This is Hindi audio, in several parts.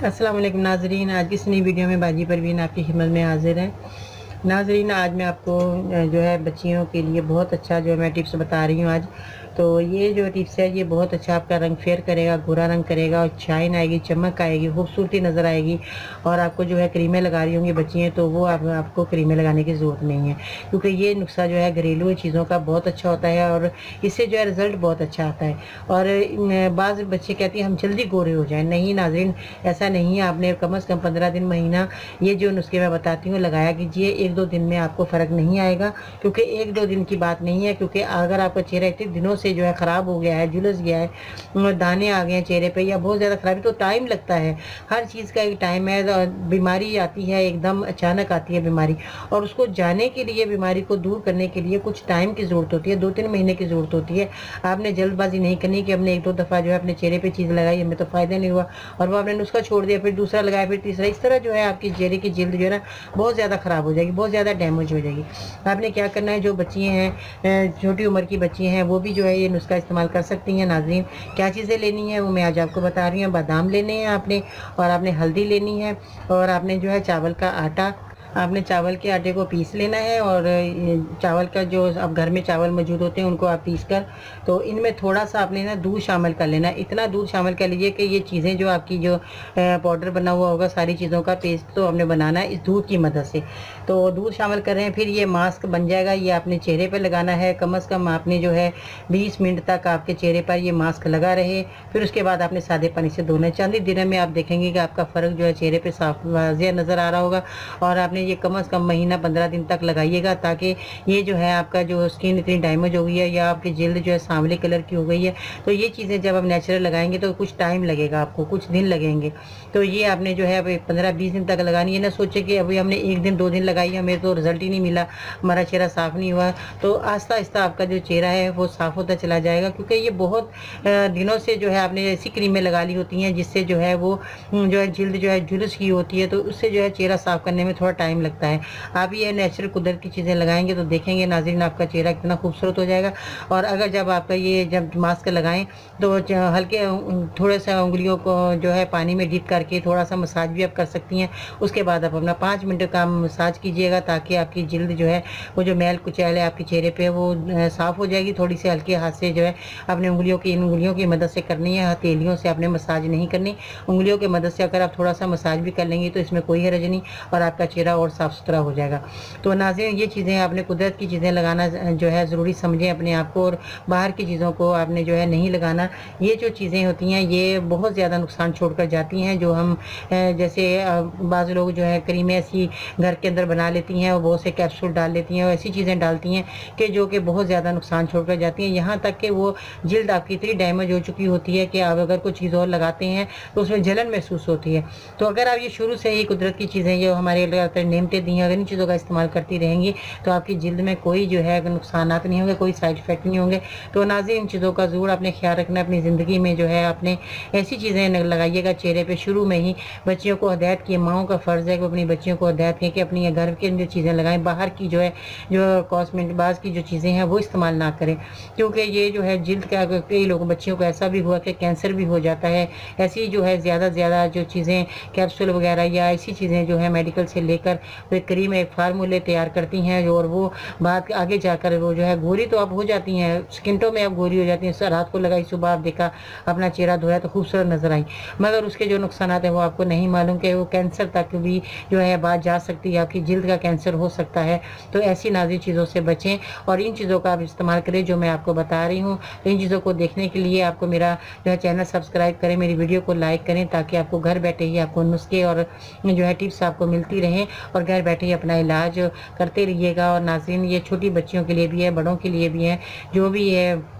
अस्सलाम वालेकुम नाजरीन, आज की इस नई वीडियो में बाजी परवीन आपकी खिदमत में हाजिर है। नाजरीन, आज मैं आपको जो है बच्चियों के लिए बहुत अच्छा जो है मैं टिप्स बता रही हूँ आज। तो ये जो टिप्स है ये बहुत अच्छा आपका रंग फेयर करेगा, गोरा रंग करेगा और शाइन आएगी, चमक आएगी, खूबसूरती नज़र आएगी। और आपको जो है क्रीमें लगा रही होंगी बच्चियाँ, तो वो आपको क्रीमें लगाने की ज़रूरत नहीं है, क्योंकि ये नुस्खा जो है घरेलू चीज़ों का बहुत अच्छा होता है और इससे जो है रिज़ल्ट बहुत अच्छा आता है। और बाज़ बच्चे कहती हैं हम जल्दी गोरे हो जाएँ। नहीं नाज़रीन, ऐसा नहीं है। आपने कम से कम 15 दिन, महीना ये जो नुस्खे मैं बताती हूँ लगाया कीजिए। 1-2 दिन में आपको फ़र्क नहीं आएगा, क्योंकि 1-2 दिन की बात नहीं है। क्योंकि अगर आपका चेहरा इतने दिनों से जो है ख़राब हो गया है, झुलस गया है, दाने आ गए हैं चेहरे पे या बहुत ज़्यादा ख़राबी, तो टाइम लगता है। हर चीज़ का एक टाइम है। बीमारी आती है एकदम अचानक आती है बीमारी, और उसको जाने के लिए, बीमारी को दूर करने के लिए कुछ टाइम की ज़रूरत होती है, 2-3 महीने की ज़रूरत होती है। आपने जल्दबाजी नहीं करनी कि हमने 1-2 दफ़ा जो है अपने चेहरे पे चीज़ लगाई, हमें तो फ़ायदा नहीं हुआ और वो आपने नुस्खा छोड़ दिया, फिर दूसरा लगाया, फिर तीसरा। इस तरह जो है आपकी चेहरे की जिल्द जो है ना बहुत ज़्यादा ख़राब हो जाएगी, बहुत ज़्यादा डैमेज हो जाएगी। आपने क्या करना है, जो बच्चियाँ हैं, छोटी उम्र की बच्चियाँ हैं, वो भी जो है ये नुस्खा इस्तेमाल कर सकती हैं। नाज़रीन, क्या चीज़ें लेनी है वो मैं आज आपको बता रही हूँ। बादाम लेने हैं आपने, और आपने हल्दी लेनी है, और आपने जो है चावल का आटा, आपने चावल के आटे को पीस लेना है। और चावल का जो अब घर में चावल मौजूद होते हैं उनको आप पीस कर, तो इनमें थोड़ा सा आपने ना दूध शामिल कर लेना है। इतना दूध शामिल कर लीजिए कि ये चीज़ें जो आपकी जो पाउडर बना हुआ होगा, सारी चीज़ों का पेस्ट तो हमने बनाना है इस दूध की मदद से। तो दूध शामिल कर रहे हैं, फिर ये मास्क बन जाएगा। ये आपने चेहरे पर लगाना है। कम से कम आपने जो है 20 मिनट तक आपके चेहरे पर ये मास्क लगा रहे। फिर उसके बाद आपने सादे पानी से धोना है। चंद दिन में आप देखेंगे कि आपका फ़र्क जो है चेहरे पर साफ वाज़िह नज़र आ रहा होगा। और आपने ये कम से कम महीना 15 दिन तक लगाइएगा, ताकि ये जो है आपका जो स्किन इतनी डैमेज हो गई है या आपकी जिल्द जो है सांवले कलर की हो गई है, तो ये चीज़ें जब आप नेचुरल लगाएंगे तो कुछ टाइम लगेगा, आपको कुछ दिन लगेंगे। तो ये आपने जो है 15-20 दिन तक लगानी है। ना सोचे कि अभी हमने 1 दिन 2 दिन लगाई, हमें तो रिजल्ट ही नहीं मिला, हमारा चेहरा साफ़ नहीं हुआ। तो आहिस्ता आहिस्ता आपका जो चेहरा है वो साफ़ होता चला जाएगा, क्योंकि ये बहुत दिनों से जो है आपने ऐसी क्रीमें लगा ली होती हैं जिससे जो है वो जो है जिल्द जो है झुलस की होती है, तो उससे जो है चेहरा साफ़ करने में थोड़ा टाइम लगता है। आप ये नेचुरल कुदरत की चीज़ें लगाएंगे तो देखेंगे नाज़रीन आपका चेहरा कितना खूबसूरत हो जाएगा। और अगर जब आपका ये जब मास्क लगाएं तो हल्के थोड़े सा उंगलियों को जो है पानी में डिप करके थोड़ा सा मसाज भी आप कर सकती हैं। उसके बाद आप अपना 5 मिनट का मसाज कीजिएगा, ताकि आपकी जिल्द जो है वो जो मैल कुचैल है आपके चेहरे पे वो साफ़ हो जाएगी। थोड़ी सी हल्के हाथ से जो है अपने इन उंगलियों की मदद से करनी है, हथेलियों से आपने मसाज नहीं करनी। उंगलियों की मदद से अगर आप थोड़ा सा मसाज भी कर लेंगी तो इसमें कोई हर्ज नहीं, और आपका चेहरा और साफ़ सुथरा हो जाएगा। तो नाज़रीन, ये चीज़ें आपने कुदरत की चीज़ें लगाना जो है ज़रूरी समझें अपने आप को, और बाहर की चीज़ों को आपने जो है नहीं लगाना। ये जो चीज़ें होती हैं ये बहुत ज़्यादा नुकसान छोड़कर जाती हैं। जो हम जैसे बाज़ लोग जो है क्रीमें ऐसी घर के अंदर बना लेती हैं और बहुत से कैप्सूल डाल लेती हैं और ऐसी चीज़ें डालती हैं कि जो कि बहुत ज़्यादा नुकसान छोड़कर जाती हैं। यहाँ तक कि वो जिल्द आपकी इतनी डैमेज हो चुकी होती है कि आप अगर कोई चीज़ और लगाते हैं तो उसमें जलन महसूस होती है। तो अगर आप ये शुरू से ही कुदरत की चीज़ें जो हमारे नेमतें दी हैं, अगर इन चीज़ों का इस्तेमाल करती रहेंगी तो आपकी जिल्द में कोई जो है नुकसानात नहीं होंगे, कोई साइड इफ़ेक्ट नहीं होंगे। तो नाज़रीन, इन चीज़ों का ज़रूर आपने ख्याल रखना है। अपनी ज़िंदगी में जो है आपने ऐसी चीज़ें लगाइएगा चेहरे पे शुरू में ही। बच्चियों को हिदायत की, माओं का फ़र्ज़ है कि अपनी बच्चियों को हिदायत की कि अपनी घर के जो चीज़ें लगाएं, बाहर की जो है जो कॉस्मेटिक बाज़ की जो चीज़ें हैं वो इस्तेमाल ना करें, क्योंकि ये जो है जिल्द का कई लोगों बच्चियों को ऐसा भी हुआ कि कैंसर भी हो जाता है। ऐसी जो है ज़्यादा से ज़्यादा जो चीज़ें कैप्सूल वगैरह या ऐसी चीज़ें जो है मेडिकल से लेकर वे क्रीम एक फार्मूले तैयार करती हैं, और वो बात आगे जाकर वो जो है गोरी तो आप हो जाती हैं, सेकंडों में आप गोरी हो जाती हैं। रात को लगाई, सुबह आप देखा अपना चेहरा धोया तो खूबसूरत नजर आई, मगर उसके जो नुकसान हैं वो आपको नहीं मालूम कि वो कैंसर तक भी जो है बात जा सकती है, आपकी जिल्द का कैंसर हो सकता है। तो ऐसी नाज़ुक चीज़ों से बचें और इन चीज़ों का आप इस्तेमाल करें जो मैं आपको बता रही हूँ। तो इन चीज़ों को देखने के लिए आपको मेरा जो है चैनल सब्सक्राइब करें, मेरी वीडियो को लाइक करें, ताकि आपको घर बैठे ही आपको नुस्खे और जो है टिप्स आपको मिलती रहें और घर बैठे ही अपना इलाज करते रहिएगा। और नाज़रीन, ये छोटी बच्चियों के लिए भी है, बड़ों के लिए भी है, जो भी है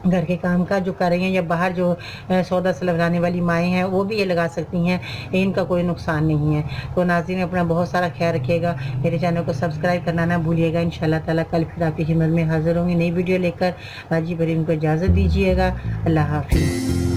घर के काम का जो कर रही हैं या बाहर जो सौदा लगाने वाली माएँ हैं वो भी ये लगा सकती हैं, इनका कोई नुकसान नहीं है। तो नाज़रीन, अपना बहुत सारा ख्याल रखिएगा, मेरे चैनल को सब्सक्राइब करना ना भूलिएगा। इंशाल्लाह ताला कल फिर आपकी खिदमत में हाज़िर होंगी नई वीडियो लेकर। बाजी परवीन को इजाज़त दीजिएगा। अल्लाह हाफ़िज़।